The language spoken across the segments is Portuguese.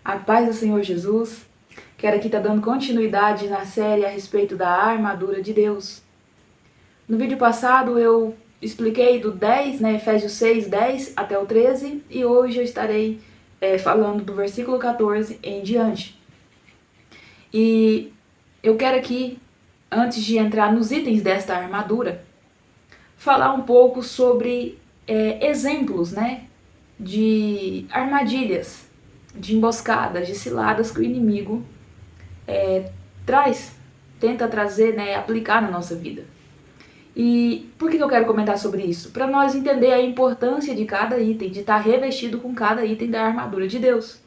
A paz do Senhor Jesus. Quero aqui estar dando continuidade na série a respeito da armadura de Deus. No vídeo passado eu expliquei do 10, Efésios 6, 10 até o 13, e hoje eu estarei falando do versículo 14 em diante. E eu quero aqui, antes de entrar nos itens desta armadura, falar um pouco sobre exemplos, de armadilhas, de emboscadas, de ciladas que o inimigo tenta trazer, aplicar na nossa vida. E por que eu quero comentar sobre isso? Para nós entender a importância de cada item, de estar revestido com cada item da armadura de Deus.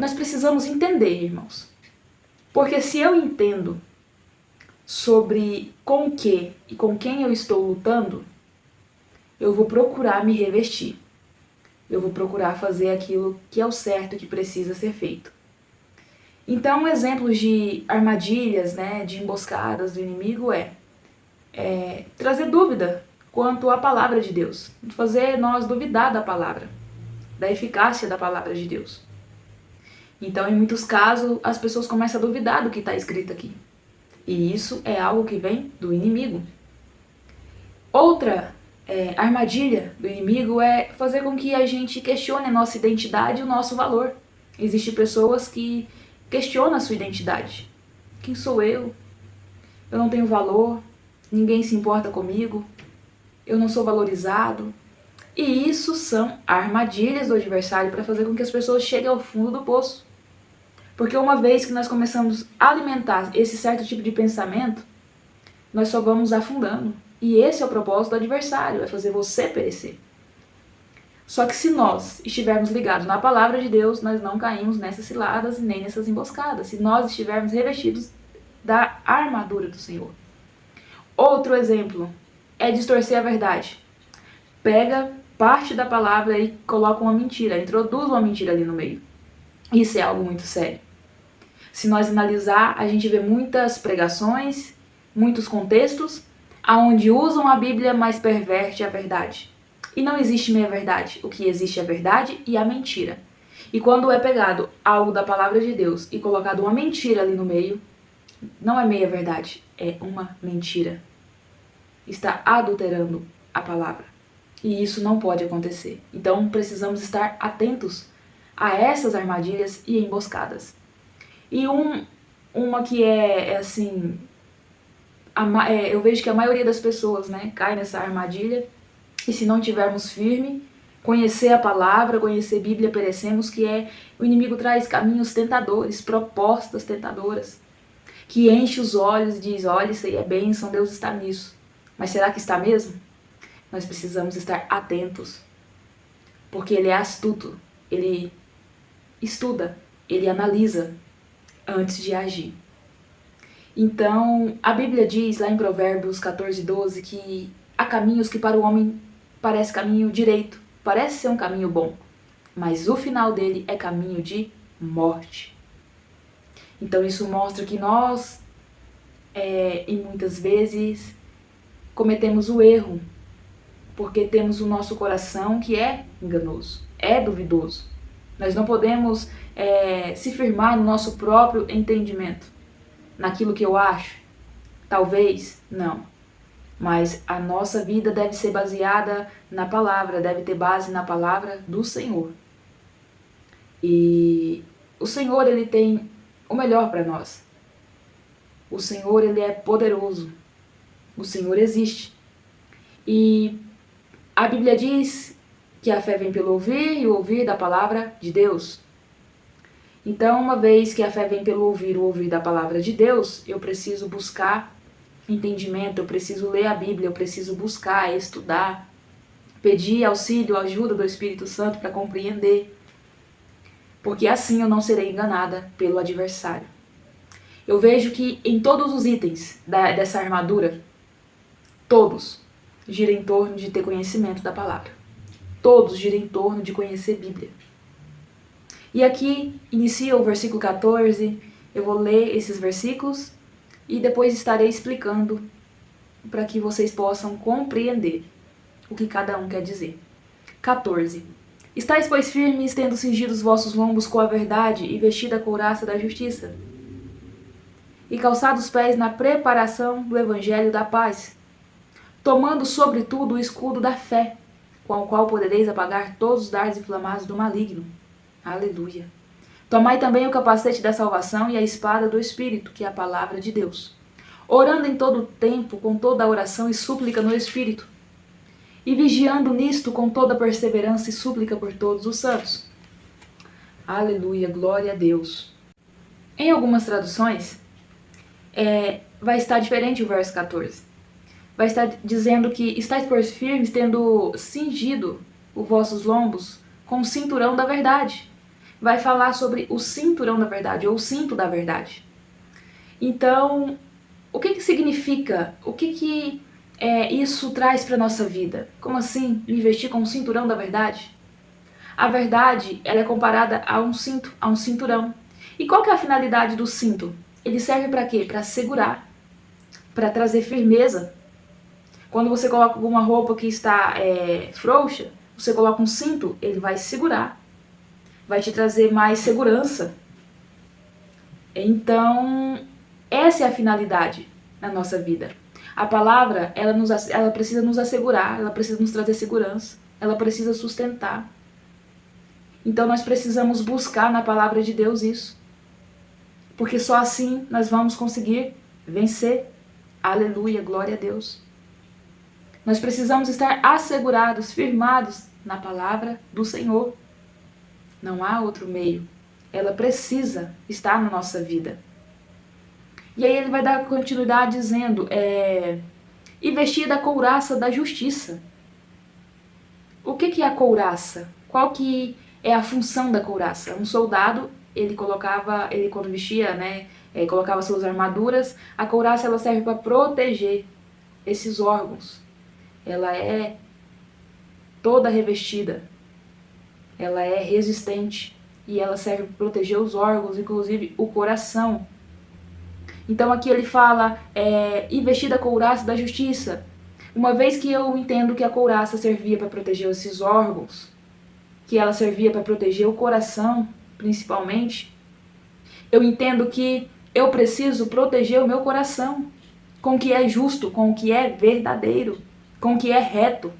Nós precisamos entender, irmãos, porque se eu entendo sobre com o que e com quem eu estou lutando, eu vou procurar me revestir. Eu vou procurar fazer aquilo que é o certo, que precisa ser feito. Então, exemplos de armadilhas, de emboscadas do inimigo trazer dúvida quanto à palavra de Deus, fazer nós duvidar da palavra, da eficácia da palavra de Deus. Então, em muitos casos, as pessoas começam a duvidar do que está escrito aqui. E isso é algo que vem do inimigo. Outra armadilha do inimigo é fazer com que a gente questione a nossa identidade e o nosso valor. Existem pessoas que questionam a sua identidade. Quem sou eu? Eu não tenho valor, ninguém se importa comigo, eu não sou valorizado. E isso são armadilhas do adversário para fazer com que as pessoas cheguem ao fundo do poço. Porque uma vez que nós começamos a alimentar esse certo tipo de pensamento, nós só vamos afundando. E esse é o propósito do adversário, é fazer você perecer. Só que se nós estivermos ligados na palavra de Deus, nós não caímos nessas ciladas e nem nessas emboscadas. Se nós estivermos revestidos da armadura do Senhor. Outro exemplo é distorcer a verdade. Pega parte da palavra e coloca uma mentira, introduz uma mentira ali no meio. Isso é algo muito sério. Se nós analisar, a gente vê muitas pregações, muitos contextos, onde usam a Bíblia, mas perverte a verdade. E não existe meia-verdade. O que existe é a verdade e a mentira. E quando é pegado algo da palavra de Deus e colocado uma mentira ali no meio, não é meia-verdade, é uma mentira. Está adulterando a palavra. E isso não pode acontecer. Então precisamos estar atentos a essas armadilhas e emboscadas. E uma que assim... eu vejo que a maioria das pessoas cai nessa armadilha, e se não tivermos firme, conhecer a palavra, conhecer a Bíblia, perecemos, que o inimigo traz caminhos tentadores, propostas tentadoras, que enche os olhos e diz, olha, isso aí é bênção, Deus está nisso. Mas será que está mesmo? Nós precisamos estar atentos, porque ele é astuto, ele estuda, ele analisa antes de agir. Então, a Bíblia diz lá em Provérbios 14, 12, que há caminhos que para o homem parece caminho direito, parece ser um caminho bom, mas o final dele é caminho de morte. Então isso mostra que nós, e muitas vezes, cometemos o erro, porque temos o nosso coração que é enganoso, é duvidoso. Nós não podemos se firmar no nosso próprio entendimento, naquilo que eu acho, talvez, não. Mas a nossa vida deve ser baseada na palavra, deve ter base na palavra do Senhor. E o Senhor, ele tem o melhor para nós. O Senhor, ele é poderoso. O Senhor existe. E a Bíblia diz que a fé vem pelo ouvir e o ouvir da palavra de Deus. Então, uma vez que a fé vem pelo ouvir o ouvir da palavra de Deus, eu preciso buscar entendimento, eu preciso ler a Bíblia, eu preciso buscar, estudar, pedir auxílio, ajuda do Espírito Santo para compreender, porque assim eu não serei enganada pelo adversário. Eu vejo que em todos os itens dessa armadura, todos giram em torno de ter conhecimento da palavra. Todos giram em torno de conhecer Bíblia. E aqui inicia o versículo 14, eu vou ler esses versículos e depois estarei explicando para que vocês possam compreender o que cada um quer dizer. 14. Estais, pois, firmes, tendo cingido os vossos lombos com a verdade e vestida a couraça da justiça, e calçados os pés na preparação do evangelho da paz, tomando sobretudo o escudo da fé, com o qual podereis apagar todos os dardos inflamados do maligno. Aleluia. Tomai também o capacete da salvação e a espada do Espírito, que é a palavra de Deus, orando em todo o tempo, com toda a oração e súplica no Espírito, e vigiando nisto com toda perseverança e súplica por todos os santos. Aleluia, glória a Deus. Em algumas traduções, vai estar diferente o verso 14. Vai estar dizendo que estáis por firmes, tendo cingido os vossos lombos com o cinturão da verdade. Vai falar sobre o cinturão da verdade, ou o cinto da verdade. Então, o que significa? O que isso traz para a nossa vida? Como assim, me vestir com o cinturão da verdade? A verdade, ela é comparada a um cinto, a um cinturão. E qual que é a finalidade do cinto? Ele serve para quê? Para segurar, para trazer firmeza. Quando você coloca alguma roupa que está frouxa, você coloca um cinto, ele vai segurar, vai te trazer mais segurança. Então, essa é a finalidade na nossa vida. A palavra, ela precisa nos assegurar, ela precisa nos trazer segurança, ela precisa sustentar. Então nós precisamos buscar na palavra de Deus isso. Porque só assim nós vamos conseguir vencer. Aleluia, glória a Deus. Nós precisamos estar assegurados, firmados na palavra do Senhor. Não há outro meio. Ela precisa estar na nossa vida. E aí ele vai dar continuidade dizendo, e vestida a couraça da justiça. O que é a couraça? Qual que é a função da couraça? Um soldado, ele quando vestia, colocava suas armaduras, a couraça ela serve para proteger esses órgãos. Ela é toda revestida, ela é resistente e ela serve para proteger os órgãos, inclusive o coração. Então aqui ele fala, e vestida a couraça da justiça. Uma vez que eu entendo que a couraça servia para proteger esses órgãos, que ela servia para proteger o coração, principalmente, eu entendo que eu preciso proteger o meu coração com o que é justo, com o que é verdadeiro, com o que é reto.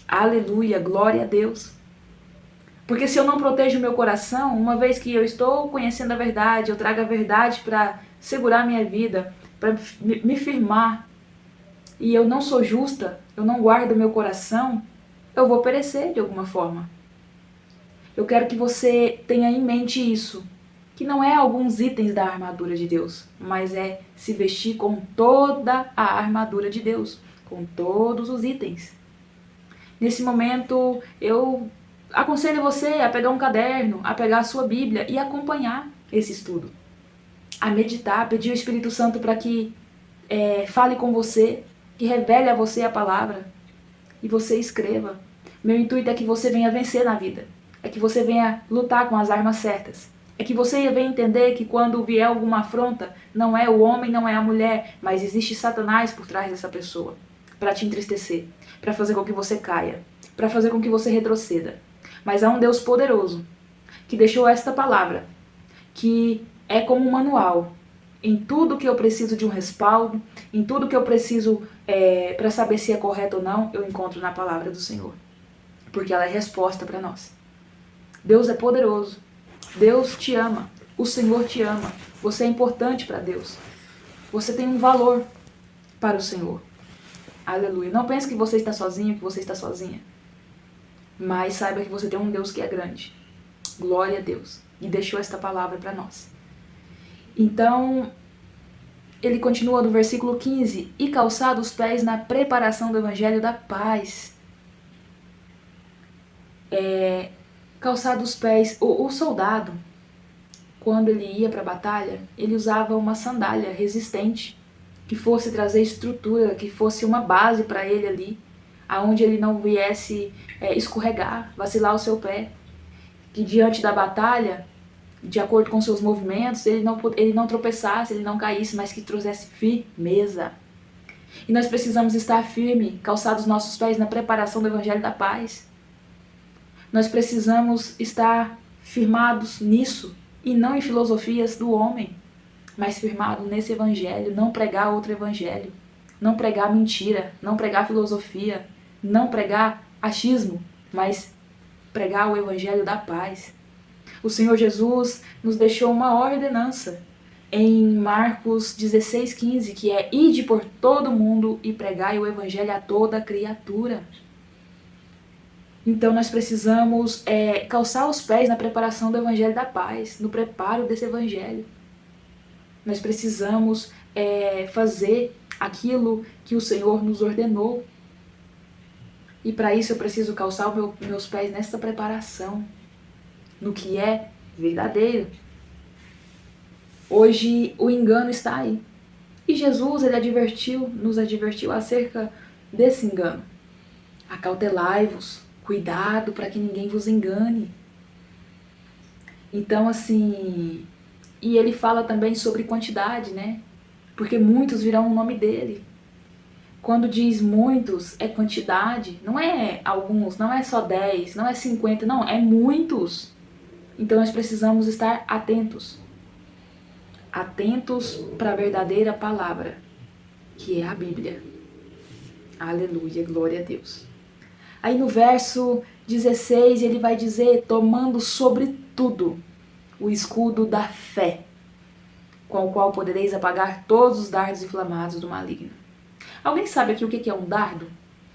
Aleluia, glória a Deus. Porque se eu não protejo o meu coração, uma vez que eu estou conhecendo a verdade, eu trago a verdade para segurar a minha vida, para me firmar, e eu não sou justa, eu não guardo o meu coração, eu vou perecer de alguma forma. Eu quero que você tenha em mente isso, que não é alguns itens da armadura de Deus, mas é se vestir com toda a armadura de Deus, com todos os itens. Nesse momento, eu aconselho você a pegar um caderno, a pegar a sua Bíblia e acompanhar esse estudo. A meditar, pedir ao Espírito Santo para que fale com você, que revele a você a palavra e você escreva. Meu intuito é que você venha vencer na vida, é que você venha lutar com as armas certas, é que você venha entender que quando vier alguma afronta, não é o homem, não é a mulher, mas existe Satanás por trás dessa pessoa, para te entristecer, para fazer com que você caia, para fazer com que você retroceda. Mas há um Deus poderoso que deixou esta palavra, que é como um manual. Em tudo que eu preciso de um respaldo, em tudo que eu preciso para saber se é correto ou não, eu encontro na palavra do Senhor. Porque ela é resposta para nós. Deus é poderoso. Deus te ama. O Senhor te ama. Você é importante para Deus. Você tem um valor para o Senhor. Aleluia. Não pense que você está sozinho, que você está sozinha. Mas saiba que você tem um Deus que é grande. Glória a Deus. E deixou esta palavra para nós. Então, ele continua no versículo 15. E calçado os pés na preparação do evangelho da paz. Calçado os pés. O soldado, quando ele ia para a batalha, ele usava uma sandália resistente, que fosse trazer estrutura, que fosse uma base para ele ali, aonde ele não viesse escorregar, vacilar o seu pé. Que diante da batalha, de acordo com seus movimentos, ele não tropeçasse, ele não caísse, mas que trouxesse firmeza. E nós precisamos estar firmes, calçados nossos pés na preparação do evangelho da paz. Nós precisamos estar firmados nisso e não em filosofias do homem, mas firmado nesse evangelho, não pregar outro evangelho, não pregar mentira, não pregar filosofia, não pregar achismo, mas pregar o evangelho da paz. O Senhor Jesus nos deixou uma ordenança em Marcos 16:15, que é: ide por todo mundo e pregai o evangelho a toda criatura. Então nós precisamos calçar os pés na preparação do evangelho da paz, no preparo desse evangelho. Nós precisamos fazer aquilo que o Senhor nos ordenou. E para isso eu preciso calçar meus pés nessa preparação, no que é verdadeiro. Hoje o engano está aí. E Jesus, ele nos advertiu acerca desse engano. Acautelai-vos, cuidado para que ninguém vos engane. Então, assim, e ele fala também sobre quantidade, né? Porque muitos virão o nome dele. Quando diz muitos, é quantidade, não é alguns, não é só 10, não é 50, não, é muitos. Então nós precisamos estar atentos. Atentos para a verdadeira palavra, que é a Bíblia. Aleluia, glória a Deus. Aí no verso 16 ele vai dizer: tomando sobretudo o escudo da fé, com o qual podereis apagar todos os dardos inflamados do maligno. Alguém sabe aqui o que é um dardo?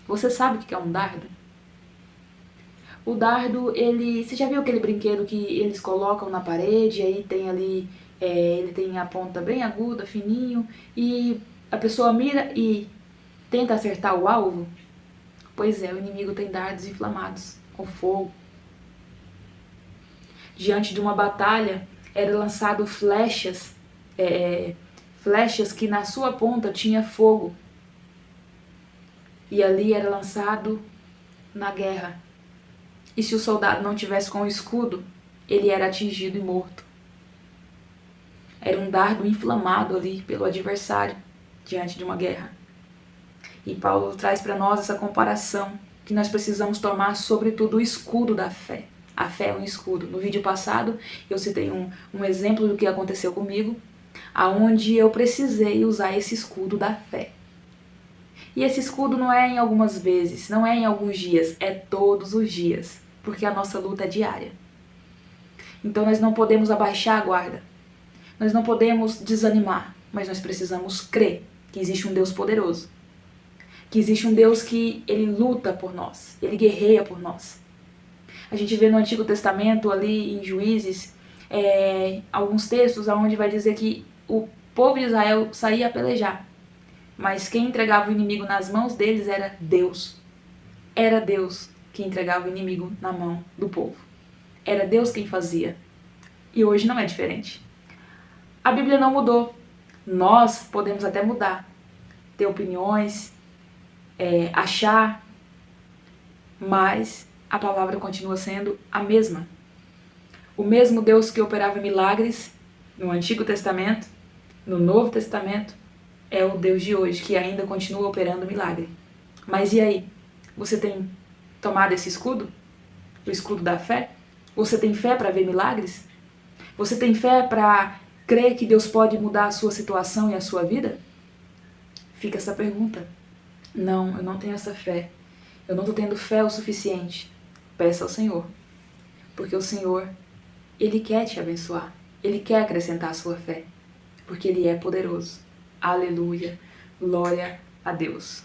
Você sabe o que é um dardo? O dardo, você já viu aquele brinquedo que eles colocam na parede, aí tem ali, ele tem a ponta bem aguda, fininho, e a pessoa mira e tenta acertar o alvo? Pois é, o inimigo tem dardos inflamados, com fogo. Diante de uma batalha, eram lançadas flechas, flechas que na sua ponta tinha fogo. E ali era lançado na guerra. E se o soldado não tivesse com o escudo, ele era atingido e morto. Era um dardo inflamado ali pelo adversário diante de uma guerra. E Paulo traz para nós essa comparação, que nós precisamos tomar sobretudo o escudo da fé. A fé é um escudo. No vídeo passado eu citei um exemplo do que aconteceu comigo, aonde eu precisei usar esse escudo da fé. E esse escudo não é em algumas vezes, não é em alguns dias, é todos os dias, porque a nossa luta é diária. Então nós não podemos abaixar a guarda, nós não podemos desanimar, mas nós precisamos crer que existe um Deus poderoso, que existe um Deus que ele luta por nós, ele guerreia por nós. A gente vê no Antigo Testamento, ali em Juízes, alguns textos onde vai dizer que o povo de Israel saía a pelejar, mas quem entregava o inimigo nas mãos deles era Deus. Era Deus que entregava o inimigo na mão do povo. Era Deus quem fazia. E hoje não é diferente. A Bíblia não mudou. Nós podemos até mudar, ter opiniões, achar, mas a palavra continua sendo a mesma. O mesmo Deus que operava milagres no Antigo Testamento, no Novo Testamento, é o Deus de hoje, que ainda continua operando milagre. Mas e aí? Você tem tomado esse escudo? O escudo da fé? Você tem fé para ver milagres? Você tem fé para crer que Deus pode mudar a sua situação e a sua vida? Fica essa pergunta. Não, eu não tenho essa fé. Eu não estou tendo fé o suficiente. Peça ao Senhor. Porque o Senhor, Ele quer te abençoar. Ele quer acrescentar a sua fé. Porque Ele é poderoso. Aleluia, glória a Deus.